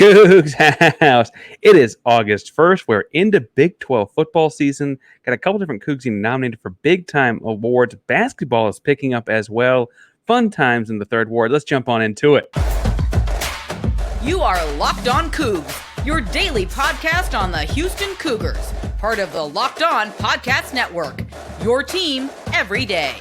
Coogs House. It is August 1st. We're into Big 12 football season. Got a couple different Cougs getting nominated for big-time awards. Basketball is picking up as well. Fun times in the third ward. Let's jump on into it. You are Locked On Cougs, your daily podcast on the Houston Cougars, part of the Locked On Podcast Network, your team every day.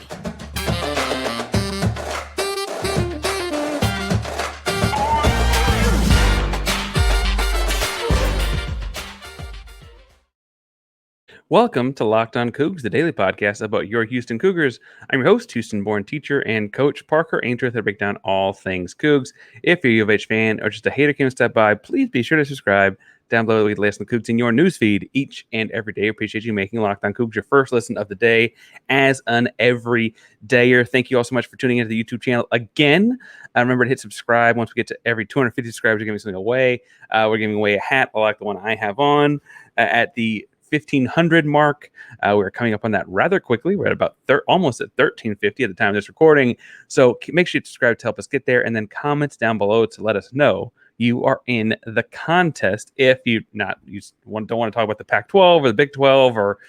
Welcome to Locked On Cougs, the daily podcast about your Houston Cougars. I'm your host, Houston-born teacher and coach Parker Ainsworth, to break down all things Cougs. If you're a U of H fan or just a hater came to step by, please be sure to subscribe. Down below, we list the Cougs in your newsfeed each and every day. Appreciate you making Locked On Cougs your first listen of the day as an everydayer. Thank you all so much for tuning into the YouTube channel again. Remember to hit subscribe. Once we get to every 250 subscribers, we're giving something away. We're giving away a hat like the one I have on at the 1,500 mark. We're coming up on that rather quickly. We're at about almost at 1,350 at the time of this recording. So make sure you subscribe to help us get there, and then comments down below to let us know you are in the contest. If you don't want to talk about the Pac-12 or the Big 12 or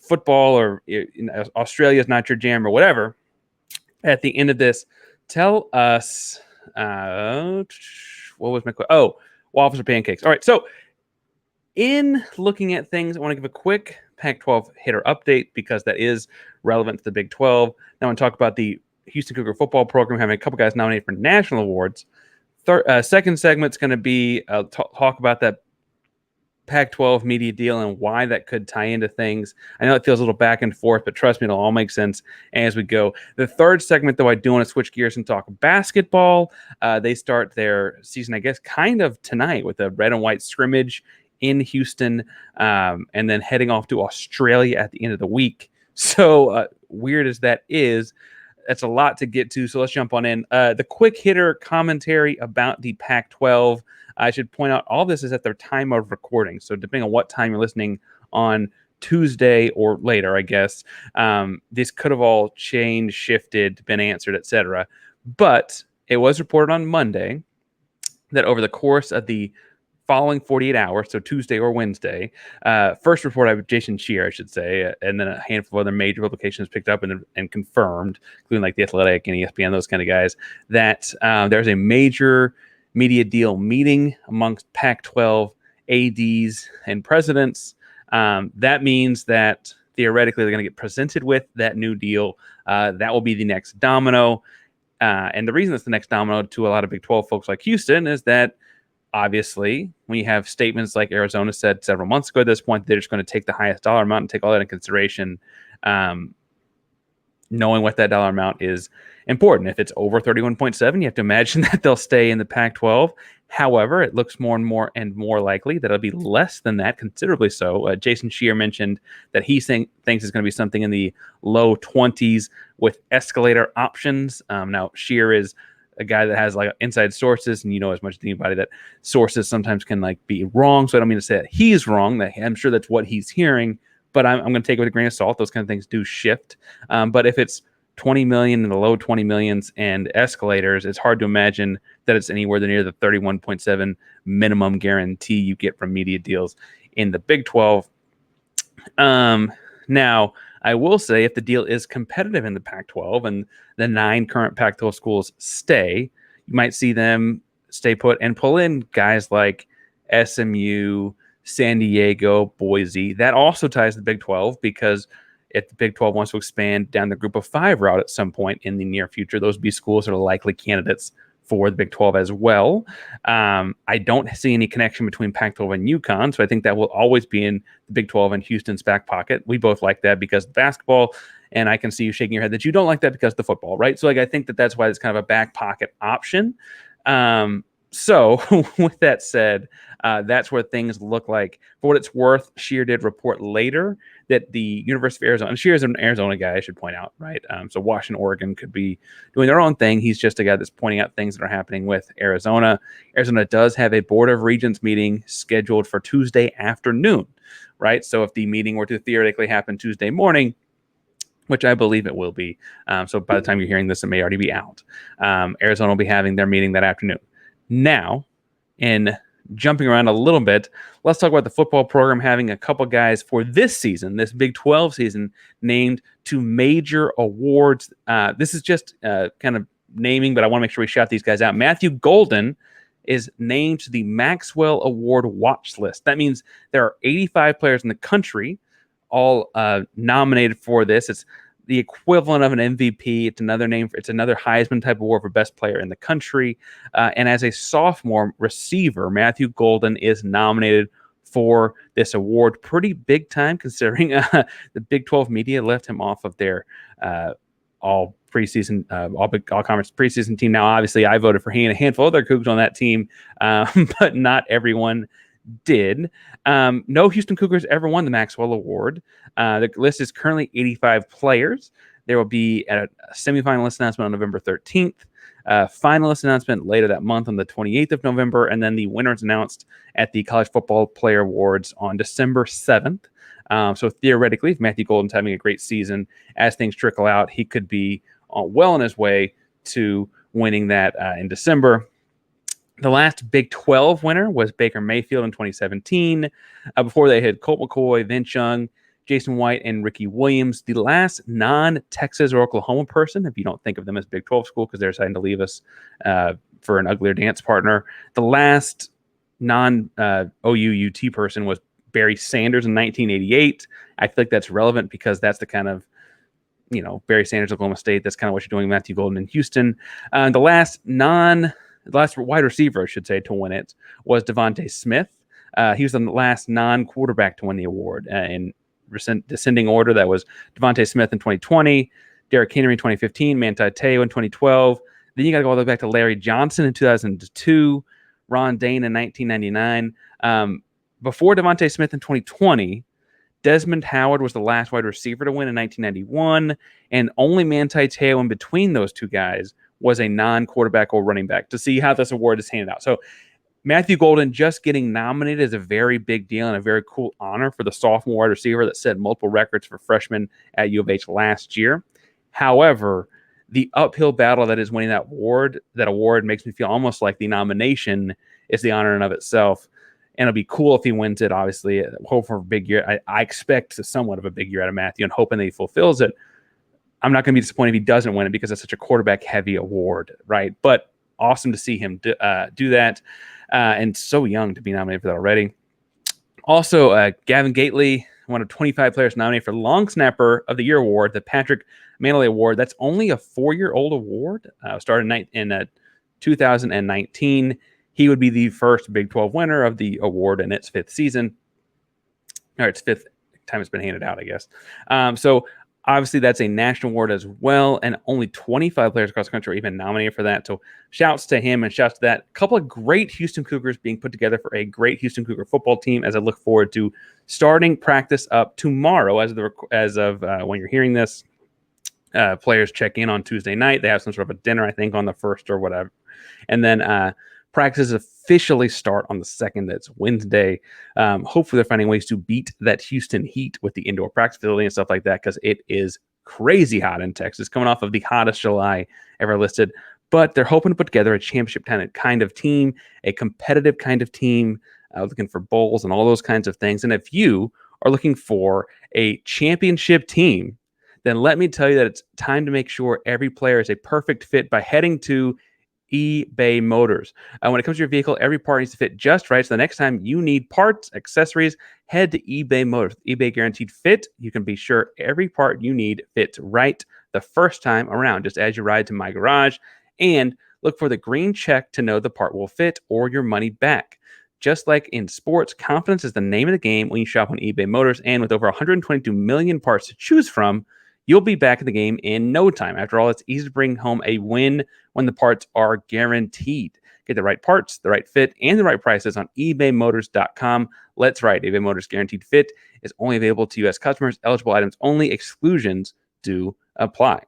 football, or Australia is not your jam or whatever, at the end of this, tell us what was my question? Oh, waffles or pancakes. All right, so in looking at things, I want to give a quick Pac-12 hitter update because that is relevant to the Big 12. Now I want to talk about the Houston Cougar football program having a couple guys nominated for national awards. Second segment's going to be talk about that Pac-12 media deal and why that could tie into things. I know it feels a little back and forth, but trust me, it'll all make sense as we go. The third segment, though, I do want to switch gears and talk basketball. They start their season, I guess, kind of tonight with a red and white scrimmage in Houston, and then heading off to Australia at the end of the week. So weird as that is, that's a lot to get to. So let's jump on in. The quick hitter commentary about the Pac-12. I should point out all this is at their time of recording. So depending on what time you're listening on Tuesday or later, I guess, this could have all changed, shifted, been answered, etc. But it was reported on Monday that over the course of the following 48 hours, so Tuesday or Wednesday, first report by Jason Scheer, I should say, and then a handful of other major publications picked up and confirmed, including like The Athletic and ESPN, those kind of guys, that there's a major media deal meeting amongst Pac-12 ADs and presidents. That means that theoretically they're going to get presented with that new deal. That will be the next domino. And the reason it's the next domino to a lot of Big 12 folks like Houston is that obviously, when you have statements like Arizona said several months ago at this point, they're just going to take the highest dollar amount and take all that into consideration. Knowing what that dollar amount is important. If it's over 31.7, you have to imagine that they'll stay in the Pac-12. However, it looks more and more likely that it'll be less than that, considerably so. Jason Scheer mentioned that he thinks it's going to be something in the low 20s with escalator options. Now, Scheer is a guy that has like inside sources, and you know as much as anybody that sources sometimes can like be wrong. So I don't mean to say that he's wrong. That I'm sure that's what he's hearing, but I'm going to take it with a grain of salt. Those kind of things do shift. But if it's 20 million in the low 20 millions and escalators, it's hard to imagine that it's anywhere near the 31.7 minimum guarantee you get from media deals in the Big 12. Now, I will say if the deal is competitive in the Pac-12 and the 9 current Pac-12 schools stay, you might see them stay put and pull in guys like SMU, San Diego, Boise. That also ties to the Big 12 because if the Big 12 wants to expand down the group of 5 route at some point in the near future, those would be schools that are likely candidates for the Big 12 as well. I don't see any connection between Pac-12 and UConn, so I think that will always be in the Big 12 and Houston's back pocket. We both like that because of basketball, and I can see you shaking your head that you don't like that because of the football, right? So like I think that's why it's kind of a back pocket option. So with that said, that's where things look like. For what it's worth, Scheer did report later that the University of Arizona, and Scheer is an Arizona guy, I should point out, right? So Washington, Oregon could be doing their own thing. He's just a guy that's pointing out things that are happening with Arizona. Arizona does have a Board of Regents meeting scheduled for Tuesday afternoon, right? So if the meeting were to theoretically happen Tuesday morning, which I believe it will be. So by the time you're hearing this, it may already be out. Arizona will be having their meeting that afternoon. Now, in jumping around a little bit, let's talk about the football program having a couple guys for this season, this Big 12 season, named to major awards. This is just kind of naming, but I want to make sure we shout these guys out. Matthew Golden is named to the Maxwell Award watch list. That means there are 85 players in the country all nominated for this. It's the equivalent of an MVP. It's another name. It's another Heisman type award for best player in the country. And as a sophomore receiver, Matthew Golden is nominated for this award. Pretty big time considering the Big 12 media left him off of their all preseason, all conference preseason team. Now, obviously, I voted for he and a handful of other Cougs on that team, but not everyone did. No Houston Cougars ever won the Maxwell Award. The list is currently 85 players. There will be a semifinalist announcement on November 13th, finalist announcement later that month on the 28th of November, and then the winners announced at the College Football Player Awards on December 7th. So theoretically, if Matthew Golden's having a great season, as things trickle out, he could be well on his way to winning that in December. The last Big 12 winner was Baker Mayfield in 2017. Before they had Colt McCoy, Vince Young, Jason White, and Ricky Williams. The last non-Texas or Oklahoma person, if you don't think of them as Big 12 school because they're deciding to leave us for an uglier dance partner. The last non-OU-UT person was Barry Sanders in 1988. I feel like that's relevant because that's the kind of, Barry Sanders, Oklahoma State. That's kind of what you're doing, Matthew Golden in Houston. The last wide receiver, I should say, to win it was Devontae Smith. He was the last non-quarterback to win the award in descending order. That was Devontae Smith in 2020, Derrick Henry in 2015, Manti Te'o in 2012. Then you got to go all the way back to Larry Johnson in 2002, Ron Dane in 1999. Before Devontae Smith in 2020, Desmond Howard was the last wide receiver to win in 1991, and only Manti Te'o in between those two guys was a non-quarterback or running back, to see how this award is handed out. So Matthew Golden just getting nominated is a very big deal and a very cool honor for the sophomore wide receiver that set multiple records for freshmen at U of H last year. However, the uphill battle that is winning that award makes me feel almost like the nomination is the honor in of itself. And it'll be cool if he wins it, obviously. Hope for a big year. I expect somewhat of a big year out of Matthew and hoping that he fulfills it. I'm not going to be disappointed if he doesn't win it because it's such a quarterback-heavy award, right? But awesome to see him do that, and so young to be nominated for that already. Also, Gavin Gately, one of 25 players nominated for Long Snapper of the Year award, the Patrick Manley Award. That's only a 4-year-old award. Started in 2019. He would be the first Big 12 winner of the award in its fifth season. Or its fifth time it's been handed out, I guess. So obviously that's a national award as well, and only 25 players across the country are even nominated for that. So shouts to him and shouts to that. A couple of great Houston Cougars being put together for a great Houston Cougar football team, as I look forward to starting practice up tomorrow as of when you're hearing this. Players check in on Tuesday night. They have some sort of a dinner, I think, on the 1st or whatever. And then practices officially start on the 2nd. That's Wednesday. Hopefully they're finding ways to beat that Houston heat with the indoor practice facility and stuff like that, because it is crazy hot in Texas, coming off of the hottest July ever listed. But they're hoping to put together a championship kind of team, a competitive kind of team, looking for bowls and all those kinds of things. And if you are looking for a championship team, then let me tell you that it's time to make sure every player is a perfect fit by heading to eBay Motors. When it comes to your vehicle, every part needs to fit just right. So the next time you need parts, accessories, head to eBay Motors. eBay Guaranteed Fit. You can be sure every part you need fits right the first time around, just as you ride to my garage. And look for the green check to know the part will fit or your money back. Just like in sports, confidence is the name of the game when you shop on eBay Motors. And with over 122 million parts to choose from, you'll be back in the game in no time. After all, it's easy to bring home a win when the parts are guaranteed. Get the right parts, the right fit, and the right prices on ebaymotors.com. Let's ride. eBay Motors Guaranteed Fit is only available to U.S. customers. Eligible items only. Exclusions do apply.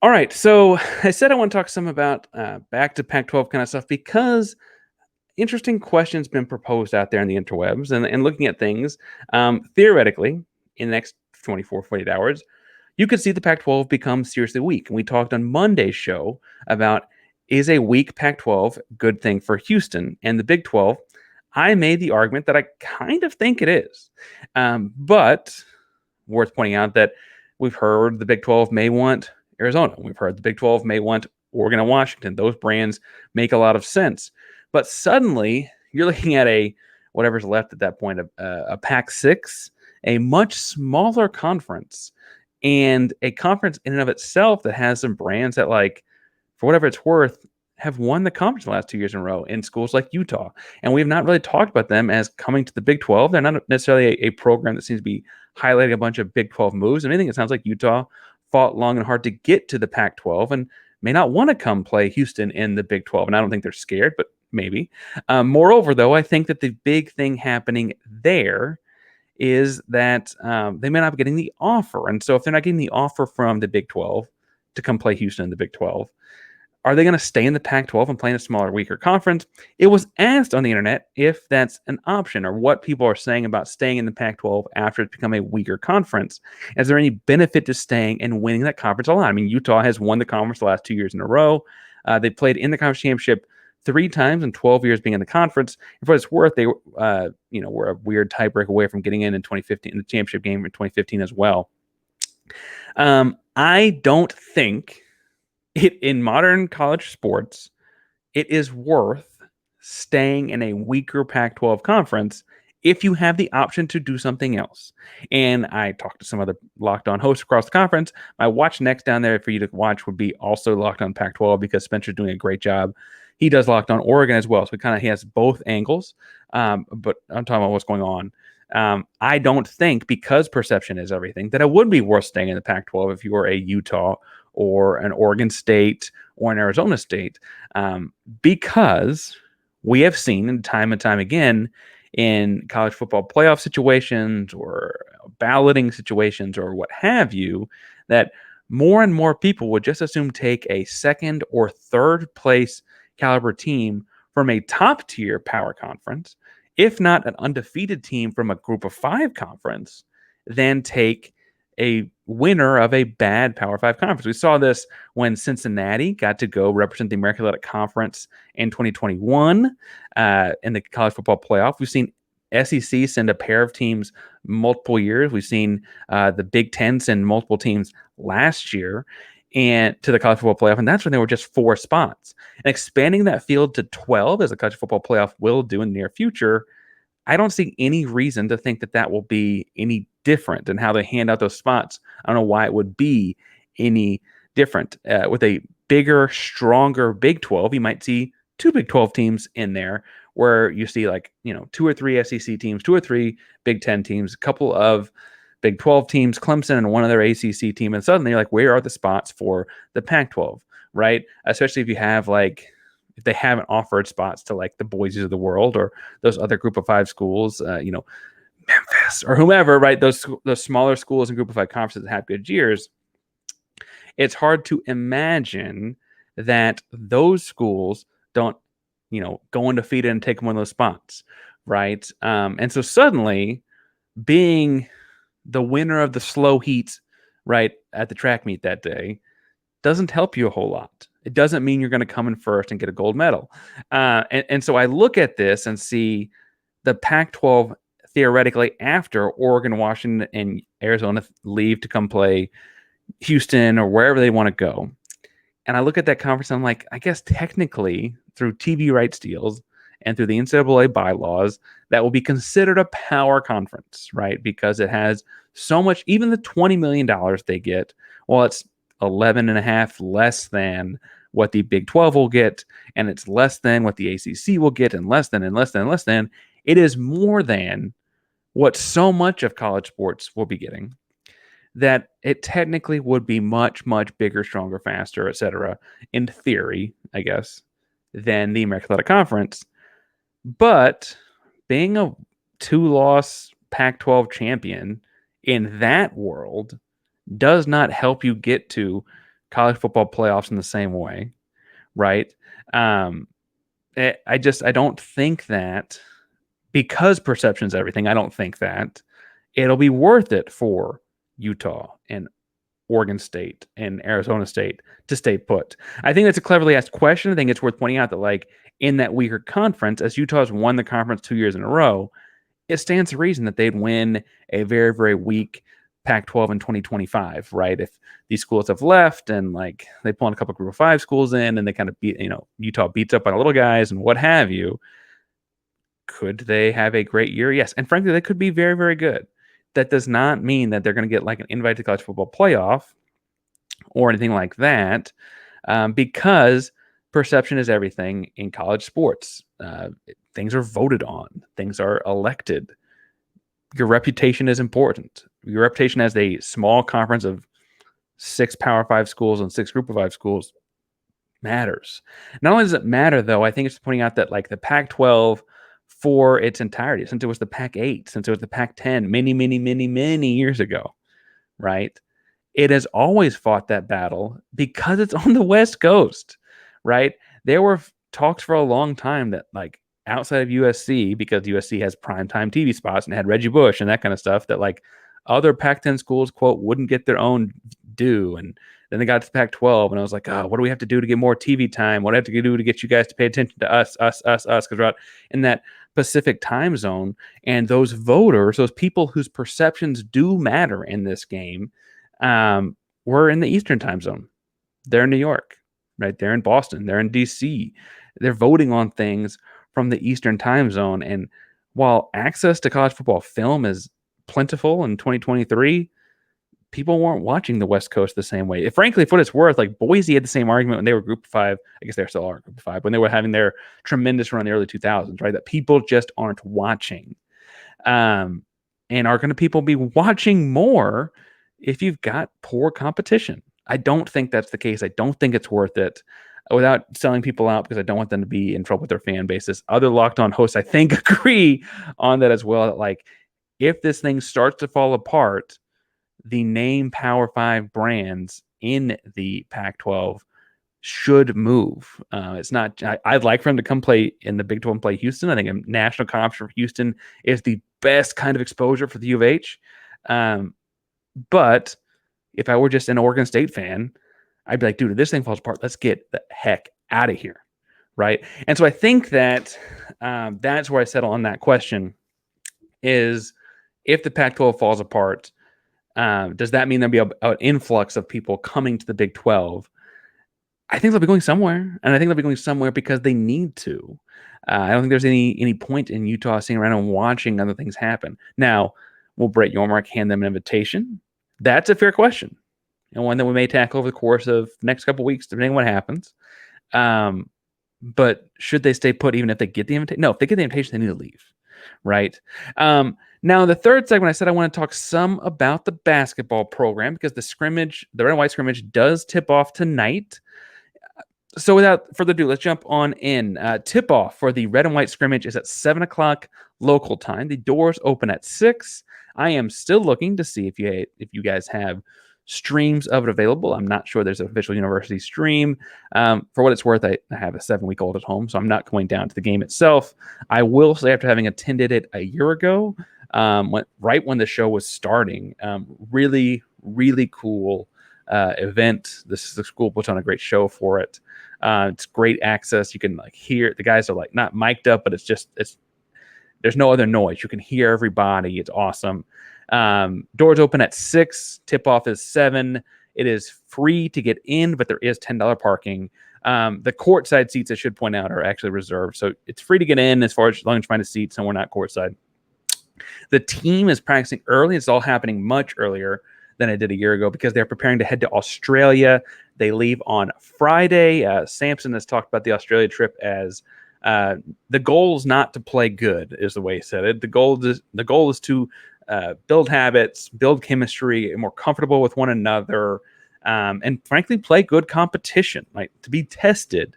All right, so I said I want to talk some about back to Pac-12 kind of stuff because interesting questions been proposed out there in the interwebs and looking at things. Theoretically, in the next 24, 48 hours, you could see the Pac-12 become seriously weak. And we talked on Monday's show about Is a weak Pac-12 good thing for Houston and the Big 12? I made the argument that I kind of think it is. But worth pointing out that we've heard the Big 12 may want Arizona. We've heard the Big 12 may want Oregon and Washington. Those brands make a lot of sense. But suddenly, you're looking at whatever's left at that point, a Pac-6, a much smaller conference, and a conference in and of itself that has some brands that, like, for whatever it's worth, have won the conference the last 2 years in a row in schools like Utah. And we've not really talked about them as coming to the Big 12. They're not necessarily a program that seems to be highlighting a bunch of Big 12 moves. And I think it sounds like Utah fought long and hard to get to the Pac 12 and may not want to come play Houston in the Big 12. And I don't think they're scared, but maybe. Moreover, though, I think that the big thing happening there is that they may not be getting the offer. And so if they're not getting the offer from the Big 12 to come play Houston in the Big 12, are they going to stay in the Pac-12 and play in a smaller, weaker conference? It was asked on the internet if that's an option or what people are saying about staying in the Pac-12 after it's become a weaker conference. Is there any benefit to staying and winning that conference a lot? I mean, Utah has won the conference the last 2 years in a row. They played in the conference championship 3 times in 12 years being in the conference. And for what it's worth, they were a weird tiebreak away from getting in 2015, in the championship game in 2015 as well. I don't think in modern college sports, it is worth staying in a weaker Pac-12 conference if you have the option to do something else. And I talked to some other Locked On hosts across the conference. My watch next down there for you to watch would be also Locked On Pac-12 because Spencer's doing a great job. He does Locked On Oregon as well, so he has both angles. But I'm talking about what's going on. I don't think, because perception is everything, that it would be worth staying in the Pac-12 if you were a Utah or an Oregon State or an Arizona State, because we have seen time and time again in college football playoff situations or balloting situations or what have you, that more and more people would just assume take a second or third place caliber team from a top tier power conference, if not an undefeated team from a group of 5 conference, than take a winner of a bad Power 5 conference. We saw this when Cincinnati got to go represent the American Athletic Conference in 2021 in the college football playoff. We've seen SEC send a pair of teams multiple years. We've seen the Big Ten send multiple teams last year and to the college football playoff, and that's when there were just 4 spots. And expanding that field to 12, as the college football playoff will do in the near future, I don't see any reason to think that that will be any different in how they hand out those spots. I don't know why it would be any different. With a bigger, stronger Big 12, you might see 2 Big 12 teams in there where you see 2 or 3 SEC teams, 2 or 3 Big 10 teams, a couple of Big 12 teams, Clemson and one other ACC team. And suddenly you're like, where are the spots for the Pac-12, right? Especially if you have if they haven't offered spots to the Boise's of the world or those other group of 5 schools, Memphis or whomever, right? Those smaller schools and group of 5 conferences that have good years. It's hard to imagine that those schools don't, go undefeated and take one of those spots, right? And so suddenly being the winner of the slow heat, right, at the track meet that day doesn't help you a whole lot. It doesn't mean you're going to come in first and get a gold medal. And so I look at this and see the Pac-12 theoretically after Oregon, Washington, and Arizona leave to come play Houston or wherever they want to go. And I look at that conference and I'm like, I guess technically through TV rights deals and through the NCAA bylaws, that will be considered a power conference, right? Because it has so much, even the $20 million they get, well, it's 11.5 less than what the Big 12 will get, and it's less than what the ACC will get, and less than, and less than, and less than. It is more than what so much of college sports will be getting, that it technically would be much, much bigger, stronger, faster, etc., in theory, I guess, than the American Athletic Conference. But being a 2-loss Pac-12 champion in that world does not help you get to college football playoffs in the same way, right? I don't think that, because perception is everything, I don't think that it'll be worth it for Utah and Oregon State and Arizona State to stay put? I think that's a cleverly asked question. I think it's worth pointing out that, like, in that weaker conference, as Utah's won the conference 2 years in a row, it stands to reason that they'd win a very, very weak Pac-12 in 2025, right? If these schools have left and like they pull in a couple of Group of 5 schools in and they kind of beat, Utah beats up on the little guys and what have you, could they have a great year? Yes. And frankly, they could be very, very good. That does not mean that they're going to get like an invite to college football playoff or anything like that, because perception is everything in college sports. Things are voted on, things are elected. Your reputation is important. Your reputation as a small conference of 6 Power 5 schools and 6 Group of 5 schools matters. Not only does it matter, though, I think it's pointing out that like the Pac-12 for its entirety, since it was the Pac-8, since it was the Pac-10 many, many, many, many years ago, right? It has always fought that battle because it's on the West Coast, right? There were talks for a long time that, like, outside of USC, because USC has primetime TV spots and had Reggie Bush and that kind of stuff, that like other Pac-10 schools, quote, wouldn't get their own due. And then they got to the Pac-12, and I was like, oh, what do we have to do to get more TV time? What do I have to do to get you guys to pay attention to us, because we're out in that Pacific time zone. And those voters, those people whose perceptions do matter in this game, were in the Eastern time zone. They're in New York, right? They're in Boston. They're in DC. They're voting on things from the Eastern time zone. And while access to college football film is plentiful in 2023, people weren't watching the West Coast the same way. Frankly, for what it's worth, like Boise had the same argument when they were Group of 5. I guess they still are Group of 5 when they were having their tremendous run in the early 2000s, right? That people just aren't watching. And are going to people be watching more if you've got poor competition? I don't think that's the case. I don't think it's worth it, without selling people out, because I don't want them to be in trouble with their fan bases. Other Locked On hosts, I think, agree on that as well. That, like, if this thing starts to fall apart, the name Power 5 brands in the Pac-12 should move. It's not. I'd like for them to come play in the Big 12 and play Houston. I think a national conference for Houston is the best kind of exposure for the U of H. But if I were just an Oregon State fan, I'd be like, dude, if this thing falls apart, let's get the heck out of here, right? And so I think that that's where I settle on that question is, if the Pac-12 falls apart, does that mean there'll be an influx of people coming to the Big 12? I think they'll be going somewhere, and I think they'll be going somewhere because they need to. I don't think there's any point in Utah sitting around and watching other things happen. Now, will Brett Yormark hand them an invitation? That's a fair question, and one that we may tackle over the course of the next couple of weeks, depending on what happens. But should they stay put even if they get the invitation? No, if they get the invitation, they need to leave, right? Now, the third segment, I said I want to talk some about the basketball program, because the scrimmage, the red and white scrimmage, does tip off tonight. So without further ado, let's jump on in. Tip-off for the red and white scrimmage is at 7 o'clock local time. The doors open at 6. I am still looking to see if you guys have streams of it available. I'm not sure there's an official university stream. For what it's worth, I have a 7-week-old at home, so I'm not going down to the game itself. I will say, after having attended it a year ago, right when the show was starting, really, really cool event. The school puts on a great show for it. It's great access. You can like hear the guys are like not mic'd up, but there's no other noise. You can hear everybody. It's awesome. Doors open at 6. Tip-off is 7. It is free to get in, but there is $10 parking. The courtside seats, I should point out, are actually reserved. So it's free to get in as far as long as you find a seat somewhere not courtside. The team is practicing early. It's all happening much earlier than I did a year ago because they're preparing to head to Australia. They leave on Friday. Sampson has talked about the Australia trip as the goal is not to play good, is the way he said it. The goal is to build habits, build chemistry, more comfortable with one another, and frankly, play good competition, like to be tested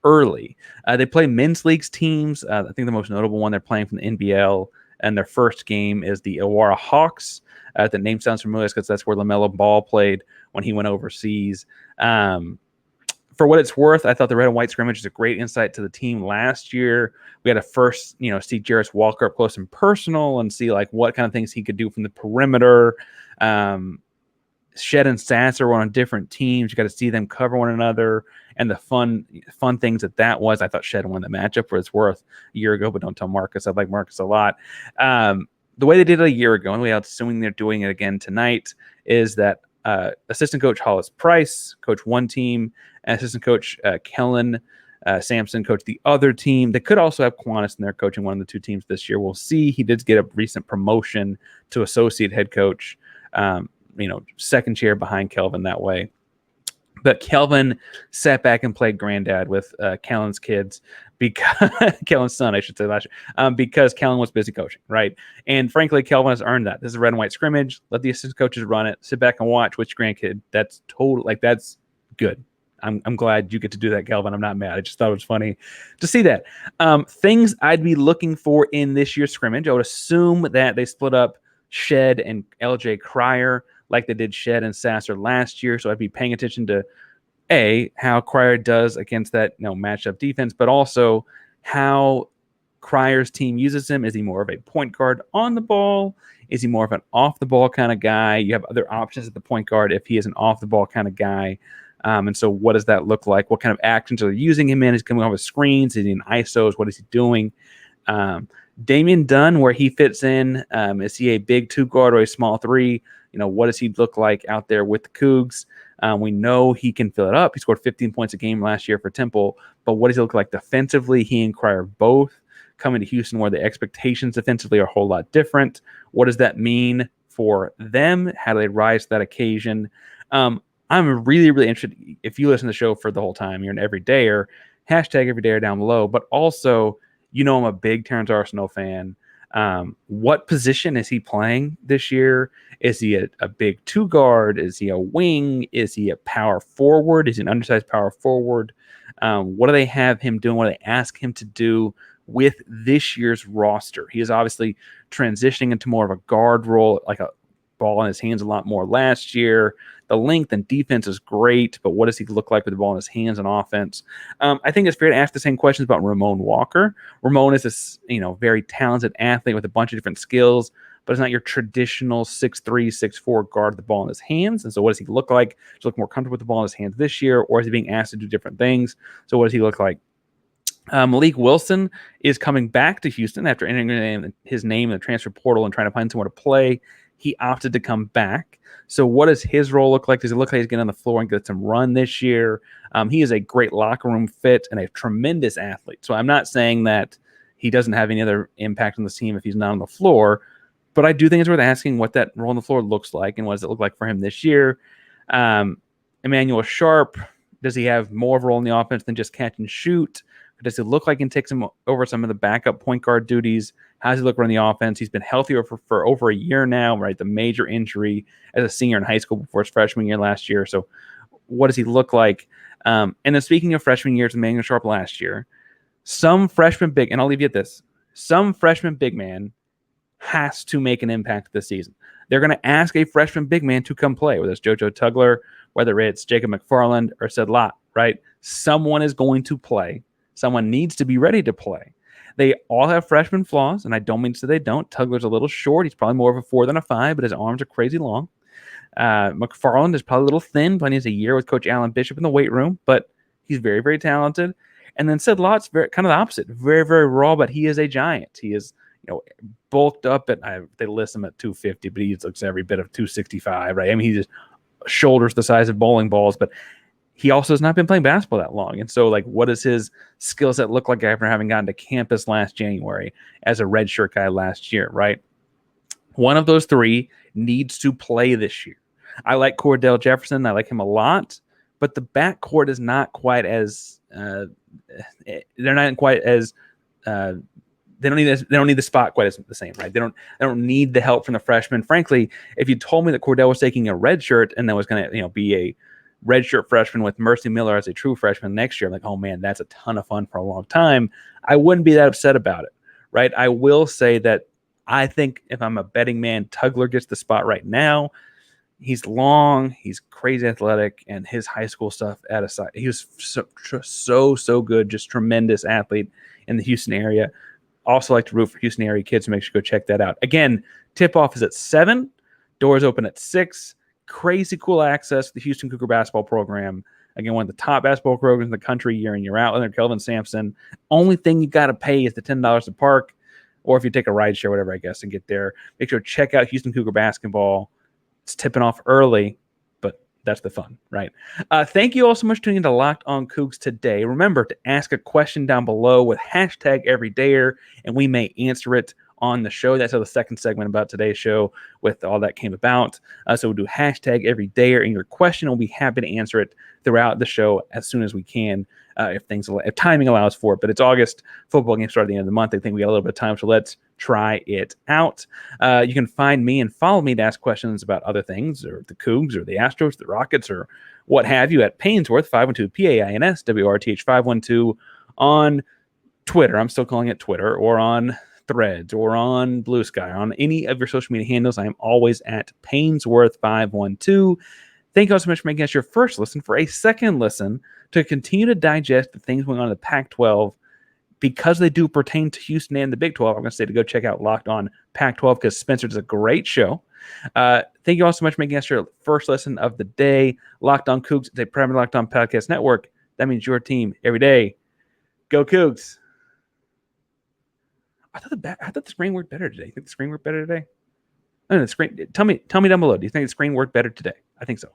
early. They play men's leagues teams. I think the most notable one they're playing from the NBL, and their first game is the Illawarra Hawks. The name sounds familiar because that's where LaMelo Ball played when he went overseas. For what it's worth, I thought the red and white scrimmage is a great insight to the team last year. We had to first, see Jarris Walker up close and personal and see like what kind of things he could do from the perimeter. Shed and Sasser were on different teams. You got to see them cover one another, and the fun things that was. I thought Shed won the matchup for its worth a year ago, but don't tell Marcus. I like Marcus a lot. The way they did it a year ago, and the way I'm assuming they're doing it again tonight, is that assistant coach Hollis Price coach one team, and assistant coach Kellen Sampson coach the other team. They could also have Quantis in there coaching one of the two teams this year. We'll see. He did get a recent promotion to associate head coach. Second chair behind Kelvin that way. But Kelvin sat back and played granddad with Kellen's kids, because Kellen's son, I should say, last year, because Kellen was busy coaching, right? And frankly, Kelvin has earned that. This is a red and white scrimmage. Let the assistant coaches run it. Sit back and watch with your grandkid. That's that's good. I'm glad you get to do that, Kelvin. I'm not mad. I just thought it was funny to see that. Things I'd be looking for in this year's scrimmage, I would assume that they split up Shed and LJ Cryer like they did Shed and Sasser last year. So I'd be paying attention to how Cryer does against that matchup defense, but also how Cryer's team uses him. Is he more of a point guard on the ball? Is he more of an off the ball kind of guy? You have other options at the point guard if he is an off the ball kind of guy. And so what does that look like? What kind of actions are they using him in? Is he coming off of screens? Is he in ISOs? What is he doing? Damian Dunn, where he fits in, is he a big 2 guard or a small 3? What does he look like out there with the Cougs? We know he can fill it up. He scored 15 points a game last year for Temple, but what does he look like defensively? He and Cryer both coming to Houston where the expectations defensively are a whole lot different. What does that mean for them? How do they rise to that occasion? I'm really, really interested. If you listen to the show for the whole time, you're an everydayer, #everydayer down below, but also, I'm a big Terrence Arsenault fan. What position is he playing this year? Is he a big 2 guard? Is he a wing? Is he a power forward? Is he an undersized power forward? What do they have him doing? What do they ask him to do with this year's roster? He is obviously transitioning into more of a guard role, like a ball in his hands a lot more last year. The length and defense is great, but what does he look like with the ball in his hands on offense? I think it's fair to ask the same questions about Ramon Walker. Ramon is this, very talented athlete with a bunch of different skills, but it's not your traditional 6'3", 6'4" guard with the ball in his hands. And so what does he look like? Does he look more comfortable with the ball in his hands this year, or is he being asked to do different things? So what does he look like? Malik Wilson is coming back to Houston after entering his name in the transfer portal and trying to find somewhere to play. He opted to come back. So what does his role look like? Does it look like he's getting on the floor and get some run this year? He is a great locker room fit and a tremendous athlete. So I'm not saying that he doesn't have any other impact on the team if he's not on the floor, but I do think it's worth asking what that role on the floor looks like and what does it look like for him this year. Emmanuel Sharp, does he have more of a role in the offense than just catch and shoot? Or does it look like he takes him over some of the backup point guard duties? How does he look running the offense? He's been healthier for over a year now, right? The major injury as a senior in high school before his freshman year last year. So what does he look like? And then speaking of freshman years, Emmanuel Sharp last year, some freshman big, and I'll leave you at this, some freshman big man has to make an impact this season. They're going to ask a freshman big man to come play, whether it's JoJo Tugler, whether it's Jacob McFarland or Sid Lott, right? Someone is going to play. Someone needs to be ready to play. They all have freshman flaws, and I don't mean to say they don't. Tugler's a little short. He's probably more of a 4 than a 5, but his arms are crazy long. McFarland is probably a little thin, but he has a year with Coach Alan Bishop in the weight room, but he's very, very talented. And then Sid Lott's kind of the opposite. Very, very raw, but he is a giant. He is, bulked up at, they list him at 250, but he looks every bit of 265, right? I mean, he just shoulders the size of bowling balls, but he also has not been playing basketball that long. And so, what does his skill set look like after having gotten to campus last January as a redshirt guy last year, right? One of those three needs to play this year. I like Cordell Jefferson. I like him a lot, but the backcourt is not quite as they're not quite as they don't need the spot quite as the same, right? They don't need the help from the freshmen. Frankly, if you told me that Cordell was taking a red shirt and that was going to be a redshirt freshman with Mercy Miller as a true freshman next year, I'm like, oh man, that's a ton of fun for a long time. I wouldn't be that upset about it, right? I will say that I think if I'm a betting man, Tugler gets the spot right now. He's long, he's crazy athletic, and his high school stuff at aside, he was so good, just tremendous athlete in the Houston area. Also like to root for Houston area kids, so make sure you go check that out. Again, tip-off is at 7, doors open at 6. crazy cool access to the Houston Cougar basketball program. Again, one of the top basketball programs in the country year in, year out. Under Kelvin Sampson. Only thing you got to pay is the $10 to park, or if you take a ride share, whatever, I guess, and get there. Make sure to check out Houston Cougar basketball. It's tipping off early, but that's the fun, right? Thank you all so much for tuning into Locked on Cougs today. Remember to ask a question down below with hashtag everydayer, and we may answer it on the show. That's how the second segment about today's show with all that came about. So we'll do hashtag everydayer in your question. We'll be happy to answer it throughout the show as soon as we can, if timing allows for it. But it's August. Football games start at the end of the month. I think we got a little bit of time, so let's try it out. You can find me and follow me to ask questions about other things, or the Cougs, or the Astros, the Rockets, or what have you, at Painsworth 512 PAINSWRTH 512 on Twitter. I'm still calling it Twitter, or on Threads, or on Blue Sky, or on any of your social media handles. I am always at Painsworth 512. Thank you all so much for making us your first listen. For a second listen, to continue to digest the things going on in the Pac-12, because they do pertain to Houston and the Big 12, I'm going to say to go check out Locked On Pac-12, because Spencer does a great show. Thank you all so much for making us your first listen of the day. Locked On Cougs is a primary Locked On Podcast Network. That means your team every day. Go Cougs. I thought the screen worked better today. You think the screen worked better today? I don't know, the screen. Tell me down below. Do you think the screen worked better today? I think so.